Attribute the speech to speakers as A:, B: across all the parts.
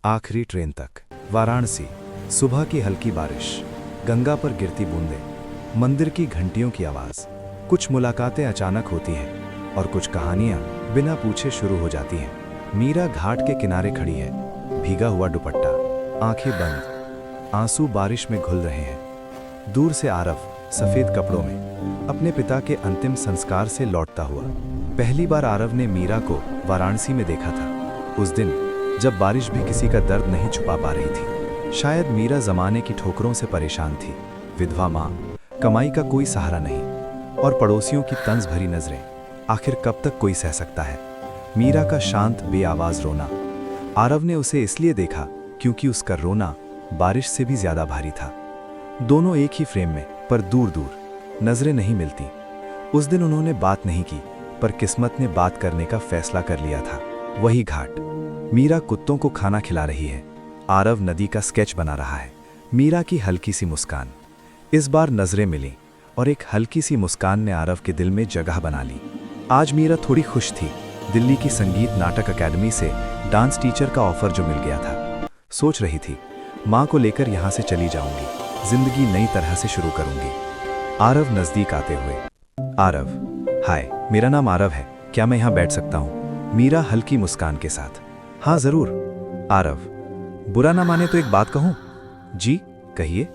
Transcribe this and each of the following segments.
A: आखिरी ट्रेन तक। वाराणसी, सुबह की हल्की बारिश, गंगा पर गिरती बूंदें, मंदिर की घंटियों की आवाज़। कुछ मुलाकातें अचानक होती हैं और कुछ कहानियाँ बिना पूछे शुरू हो जाती हैं। मीरा घाट के किनारे खड़ी है, भीगा हुआ दुपट्टा, आंखें बंद, आंसू बारिश में घुल रहे हैं। दूर से आरव सफ़ेद कपड़ों में अपने पिता के अंतिम संस्कार से लौटता हुआ। पहली बार आरव ने मीरा को वाराणसी में देखा था, उस दिन जब बारिश भी किसी का दर्द नहीं छुपा पा रही थी। शायद मीरा जमाने की ठोकरों से परेशान थी, विधवा माँ, कमाई का कोई सहारा नहीं, और पड़ोसियों की तंज भरी नजरें। आखिर कब तक कोई सह सकता है? मीरा का शांत बेआवाज रोना। आरव ने उसे इसलिए देखा क्योंकि उसका रोना बारिश से भी ज्यादा भारी था। दोनों एक ही फ्रेम में, पर दूर दूर, नजरें नहीं मिलती। उस दिन उन्होंने बात नहीं की, पर किस्मत ने बात करने का फैसला कर लिया था। वही घाट, मीरा कुत्तों को खाना खिला रही है, आरव नदी का स्केच बना रहा है। मीरा की हल्की सी मुस्कान। इस बार नजरें मिलीं और एक हल्की सी मुस्कान ने आरव के दिल में जगह बना ली। आज मीरा थोड़ी खुश थी। दिल्ली की संगीत नाटक अकेडमी से डांस टीचर का ऑफर जो मिल गया था। सोच रही थी, माँ को लेकर यहाँ से चली जाऊंगी, जिंदगी नई तरह से शुरू करूंगी। आरव नजदीक आते हुए, आरव, हाय, मेरा नाम आरव है, क्या मैं यहाँ बैठ सकता हूँ? मीरा हल्की मुस्कान के साथ, हाँ जरूर। आरव, बुरा ना माने तो एक बात कहूँ? जी कहिए।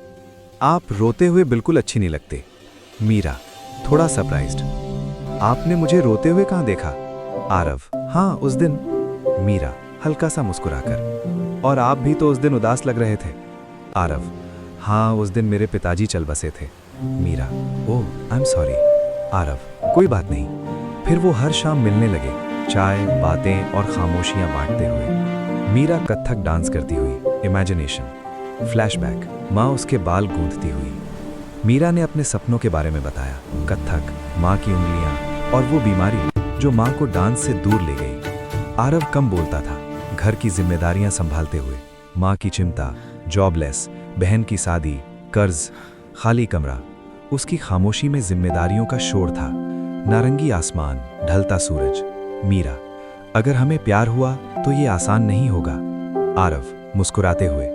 A: आप रोते हुए बिल्कुल अच्छी नहीं लगते। मीरा थोड़ा सरप्राइज्ड, आपने मुझे रोते हुए कहाँ देखा? आरव, हाँ उस दिन। मीरा हल्का सा मुस्कुराकर, और आप भी तो उस दिन उदास लग रहे थे। आरव, हाँ उस दिन मेरे पिताजी चल बसे थे। मीरा, ओह आई एम सॉरी। आरव, कोई बात नहीं। फिर वो हर शाम मिलने लगे, चाय, बातें और खामोशियां बांटते हुए। मीरा कथक डांस करती हुई, इमेजिनेशन, फ्लैशबैक, माँ उसके बाल गूंथती हुई। मीरा ने अपने सपनों के बारे में बताया, कथक, माँ की उंगलियां और वो बीमारी जो माँ को डांस से दूर ले गई। आरव कम बोलता था, घर की जिम्मेदारियां संभालते हुए, माँ की चिंता, जॉबलेस, बहन की शादी, कर्ज, खाली कमरा। उसकी खामोशी में जिम्मेदारियों का शोर था। नारंगी आसमान, ढलता सूरज। मीरा, अगर हमें प्यार हुआ तो ये आसान नहीं होगा। आरव मुस्कुराते हुए,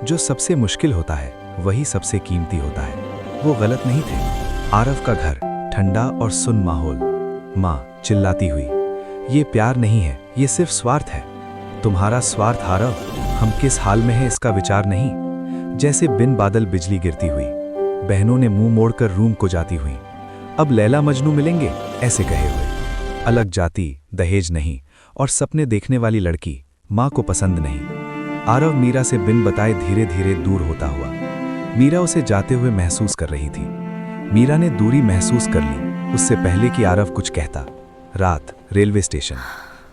A: जो सबसे मुश्किल होता है वही सबसे कीमती होता है। वो गलत नहीं थे। आरव का घर, ठंडा और सुन माहौल। माँ चिल्लाती हुई, ये प्यार नहीं है, ये सिर्फ स्वार्थ है। तुम्हारा स्वार्थ आरव, हम किस हाल में हैं इसका विचार नहीं। जैसे बिन बादल बिजली गिरती हुई, बहनों ने मुंह मोड़कर रूम को जाती हुई। अब लैला मजनू मिलेंगे, ऐसे कहे हुए। अलग जाति, दहेज नहीं, और सपने देखने वाली लड़की, माँ को पसंद नहीं। आरव मीरा से बिन बताए धीरे धीरे दूर होता हुआ। मीरा उसे जाते हुए महसूस कर रही थी। मीरा ने दूरी महसूस कर ली उससे पहले कि आरव कुछ कहता। रात, रेलवे स्टेशन।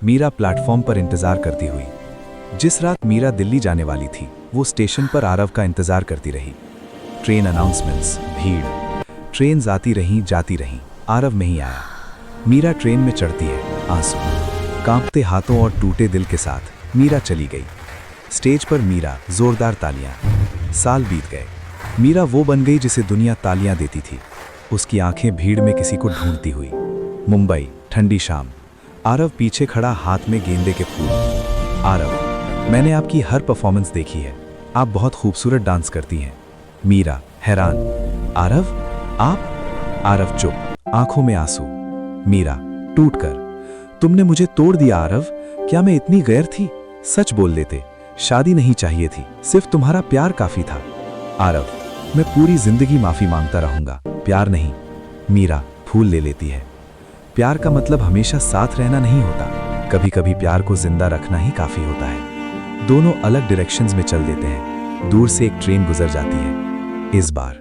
A: मीरा प्लेटफॉर्म पर इंतजार करती हुई। जिस रात मीरा दिल्ली जाने वाली थी, वो स्टेशन पर आरव का इंतजार करती रही। ट्रेन अनाउंसमेंट्स, भीड़, ट्रेन आती रहीं जाती रहीं, आरव नहीं आया। मीरा ट्रेन में चढ़ती है, आंसू, कांपते हाथों और टूटे दिल के साथ मीरा चली गई। स्टेज पर मीरा, जोरदार तालियां। साल बीत गए। मीरा वो बन गई जिसे दुनिया तालियां देती थी। उसकी आंखें भीड़ में किसी को ढूंढती हुई। मुंबई, ठंडी शाम। आरव पीछे खड़ा, हाथ में गेंदे के फूल। आरव, मैंने आपकी हर परफॉर्मेंस देखी है, आप बहुत खूबसूरत डांस करती हैं। मीरा हैरान, आरव आप? आरव चुप, आंखों में आंसू। मीरा टूटकर, तुमने मुझे तोड़ दिया आरव, क्या मैं इतनी गैर थी? सच बोल देते, शादी नहीं चाहिए थी, सिर्फ तुम्हारा प्यार काफी था। आरव, मैं पूरी जिंदगी माफी मांगता रहूंगा, प्यार नहीं। मीरा फूल ले लेती है। प्यार का मतलब हमेशा साथ रहना नहीं होता, कभी कभी प्यार को जिंदा रखना ही काफी होता है। दोनों अलग डायरेक्शंस में चल देते हैं। दूर से एक ट्रेन गुजर जाती है। इस बार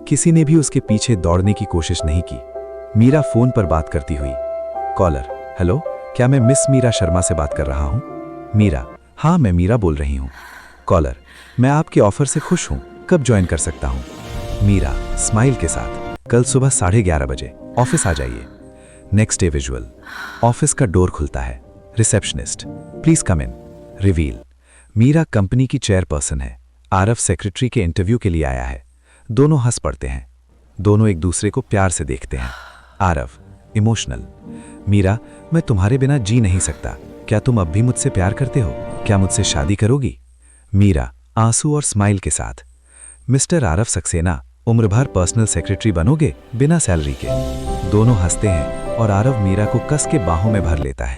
A: किसी ने भी उसके पीछे दौड़ने की कोशिश नहीं की। मीरा फोन पर बात करती हुई, कॉलर, हेलो, क्या मैं मिस मीरा शर्मा से बात कर रहा हूँ? मीरा, हाँ मैं मीरा बोल रही हूँ। कॉलर, मैं आपके ऑफर से खुश हूँ, कब ज्वाइन कर सकता हूँ? मीरा स्माइल के साथ, कल सुबह 11:30 बजे ऑफिस आ जाइए। नेक्स्ट डे विजुअल, ऑफिस का डोर खुलता है। Receptionist, please come in. Reveal, Meera company की चेयरपर्सन है, आरव सेक्रेटरी के इंटरव्यू के लिए आया है। दोनों हंस पड़ते हैं। दोनों एक दूसरे को प्यार से देखते हैं। आरव इमोशनल, मीरा, मैं तुम्हारे बिना जी नहीं सकता, क्या तुम अब भी मुझसे प्यार करते हो? क्या मुझसे शादी करोगी? मीरा आंसू और स्माइल के साथ, मिस्टर आरव सक्सेना, उम्र भर पर्सनल सेक्रेटरी बनोगे बिना सैलरी के। दोनों हंसते हैं और आरव मीरा को कस के बाहों में भर लेता है।